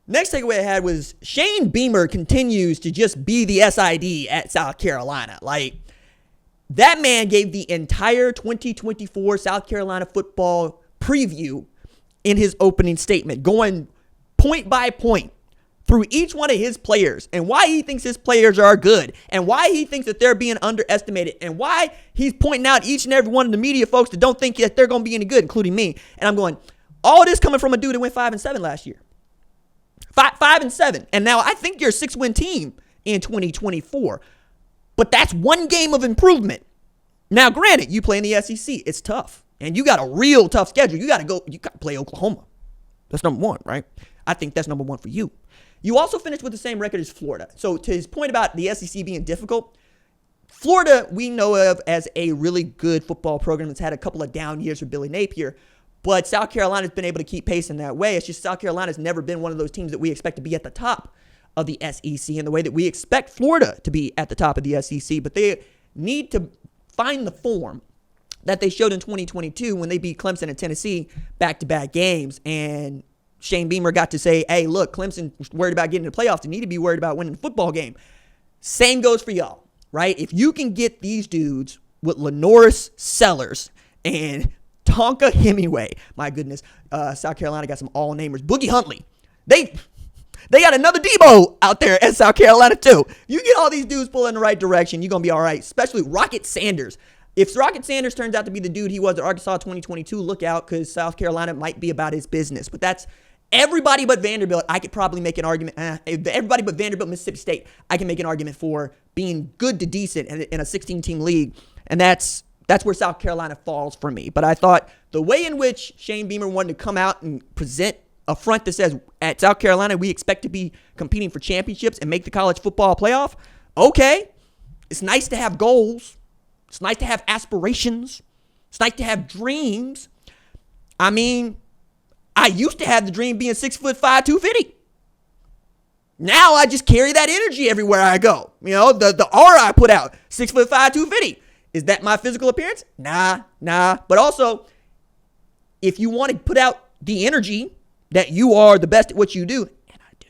Next takeaway I had was Shane Beamer continues to just be the SID at South Carolina. Like, that man gave the entire 2024 South Carolina football preview in his opening statement, going point by point through each one of his players and why he thinks his players are good and why he thinks that they're being underestimated and why he's pointing out each and every one of the media folks that don't think that they're going to be any good, including me. And I'm going, all this coming from a dude that went 5-7 last year. 5-7. And now I think you're a 6-win team in 2024. But that's one game of improvement. Now, granted, you play in the SEC. It's tough. And you got a real tough schedule. You got to play Oklahoma. That's number one, right? I think that's number one for you. You also finished with the same record as Florida. So to his point about the SEC being difficult, Florida we know of as a really good football program that's had a couple of down years with Billy Napier. But South Carolina's been able to keep pace in that way. It's just South Carolina's never been one of those teams that we expect to be at the top of the SEC in the way that we expect Florida to be at the top of the SEC. But they need to find the form that they showed in 2022 when they beat Clemson and Tennessee back-to-back games. And Shane Beamer got to say, hey, look, Clemson was worried about getting to the playoffs. They need to be worried about winning the football game. Same goes for y'all, right? If you can get these dudes with Lenoris Sellers and Tonka Hemingway, my goodness, South Carolina got some all-namers. Boogie Huntley. They got another Debo out there at South Carolina, too. You get all these dudes pulling in the right direction, you're going to be all right, especially Rocket Sanders. If Rocket Sanders turns out to be the dude he was at Arkansas 2022, look out, because South Carolina might be about his business. But that's everybody but Vanderbilt. I could probably make an argument. Everybody but Vanderbilt, Mississippi State, I can make an argument for being good to decent in a 16-team league. And that's where South Carolina falls for me. But I thought the way in which Shane Beamer wanted to come out and present a front that says, at South Carolina, we expect to be competing for championships and make the college football playoff. Okay. It's nice to have goals. It's nice to have aspirations. It's nice to have dreams. I mean, I used to have the dream being 6'5", 250. Now I just carry that energy everywhere I go. You know, the aura I put out, 6'5", 250. Is that my physical appearance? Nah. But also, if you want to put out the energy that you are the best at what you do, and I do,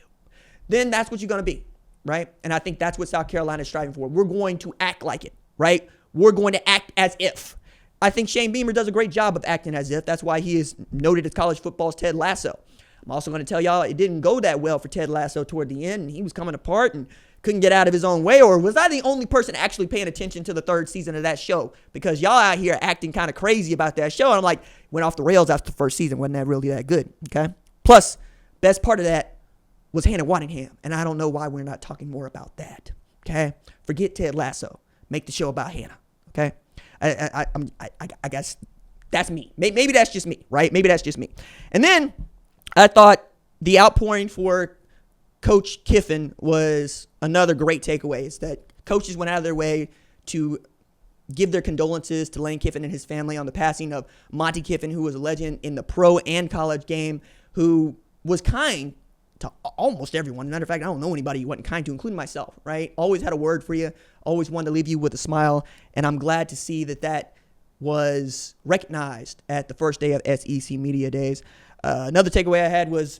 then that's what you're going to be, right? And I think that's what South Carolina is striving for. We're going to act like it, right? We're going to act as if. I think Shane Beamer does a great job of acting as if. That's why he is noted as college football's Ted Lasso. I'm also going to tell y'all it didn't go that well for Ted Lasso toward the end. He was coming apart and couldn't get out of his own way. Or was I the only person actually paying attention to the third season of that show? Because y'all out here acting kind of crazy about that show. And I'm like, went off the rails after the first season. Wasn't that really that good? Okay. Plus, best part of that was Hannah Waddingham. And I don't know why we're not talking more about that. Okay. Forget Ted Lasso. Make the show about Hannah. Okay. I guess that's me. Maybe that's just me, right? Maybe that's just me. And then I thought the outpouring for Coach Kiffin was another great takeaway. Is that coaches went out of their way to give their condolences to Lane Kiffin and his family on the passing of Monte Kiffin, who was a legend in the pro and college game, who was kind to almost everyone. Matter of fact, I don't know anybody he wasn't kind to, including myself, right? Always had a word for you, always wanted to leave you with a smile, and I'm glad to see that was recognized at the first day of SEC Media Days. Another takeaway I had was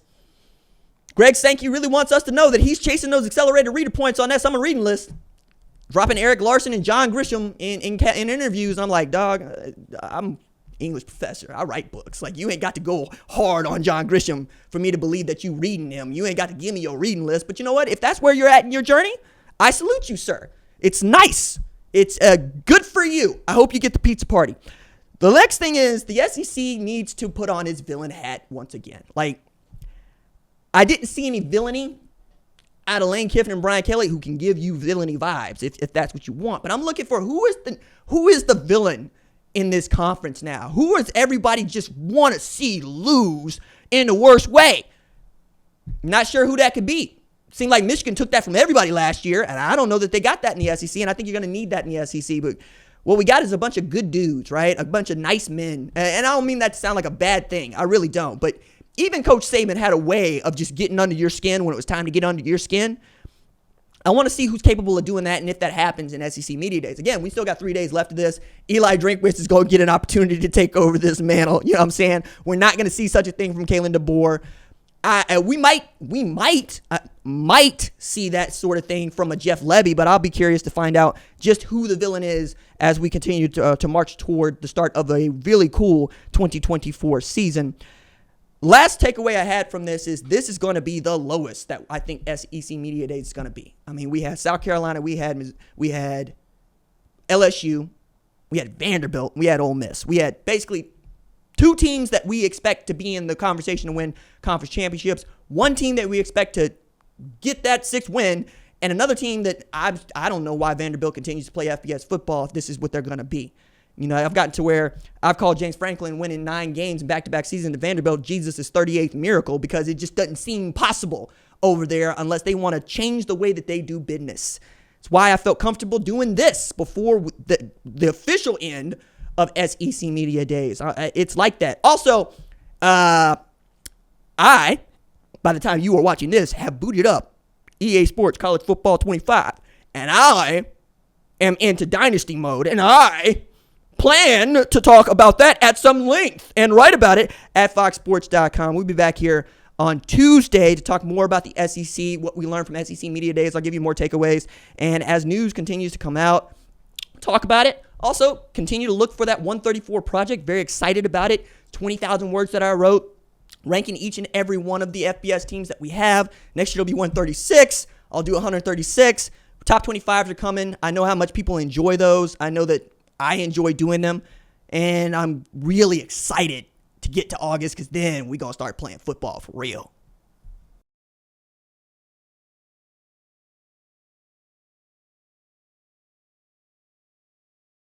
Greg Sankey really wants us to know that he's chasing those accelerated reader points on that summer reading list, dropping Eric Larson and John Grisham in interviews. I'm like, dog, I'm English professor. I write books. Like, you ain't got to go hard on John Grisham for me to believe that you reading him. You ain't got to give me your reading list. But you know what? If that's where you're at in your journey, I salute you, sir. It's nice. It's good for you. I hope you get the pizza party. The next thing is the SEC needs to put on its villain hat once again. Like, I didn't see any villainy out of Lane Kiffin and Brian Kelly, who can give you villainy vibes if that's what you want. But I'm looking for who is the villain in this conference now? Who is everybody just want to see lose in the worst way? Not sure who that could be. Seemed like Michigan took that from everybody last year, and I don't know that they got that in the SEC, and I think you're going to need that in the SEC. But what we got is a bunch of good dudes, right? A bunch of nice men. And I don't mean that to sound like a bad thing. I really don't. But even Coach Saban had a way of just getting under your skin when it was time to get under your skin. I want to see who's capable of doing that and if that happens in SEC Media Days. Again, we still got 3 days left of this. Eli Drinkwitz is going to get an opportunity to take over this mantle. You know what I'm saying? We're not going to see such a thing from Kalen DeBoer. we might see that sort of thing from a Jeff Levy, but I'll be curious to find out just who the villain is as we continue to march toward the start of a really cool 2024 season. Last takeaway I had from this is going to be the lowest that I think SEC Media Days is going to be. I mean, we had South Carolina, we had LSU, we had Vanderbilt, we had Ole Miss. We had basically two teams that we expect to be in the conversation to win conference championships, one team that we expect to get that 6th win, and another team that I don't know why Vanderbilt continues to play FBS football if this is what they're going to be. You know, I've gotten to where I've called James Franklin winning 9 games in back-to-back seasons to Vanderbilt Jesus' 38th miracle because it just doesn't seem possible over there unless they want to change the way that they do business. It's why I felt comfortable doing this before the official end of SEC Media Days. It's like that. Also, by the time you are watching this, have booted up EA Sports College Football 25, and I am into Dynasty mode, and I plan to talk about that at some length and write about it at foxsports.com. We'll be back here on Tuesday to talk more about the SEC, what we learned from SEC Media Days. I'll give you more takeaways, and as news continues to come out, talk about it. Also, continue to look for that 134 project. Very excited about it. 20,000 words that I wrote, ranking each and every one of the FBS teams that we have. Next year it'll be 136. I'll do 136. Top 25s are coming. I know how much people enjoy those. I know that I enjoy doing them. And I'm really excited to get to August because then we're going to start playing football for real.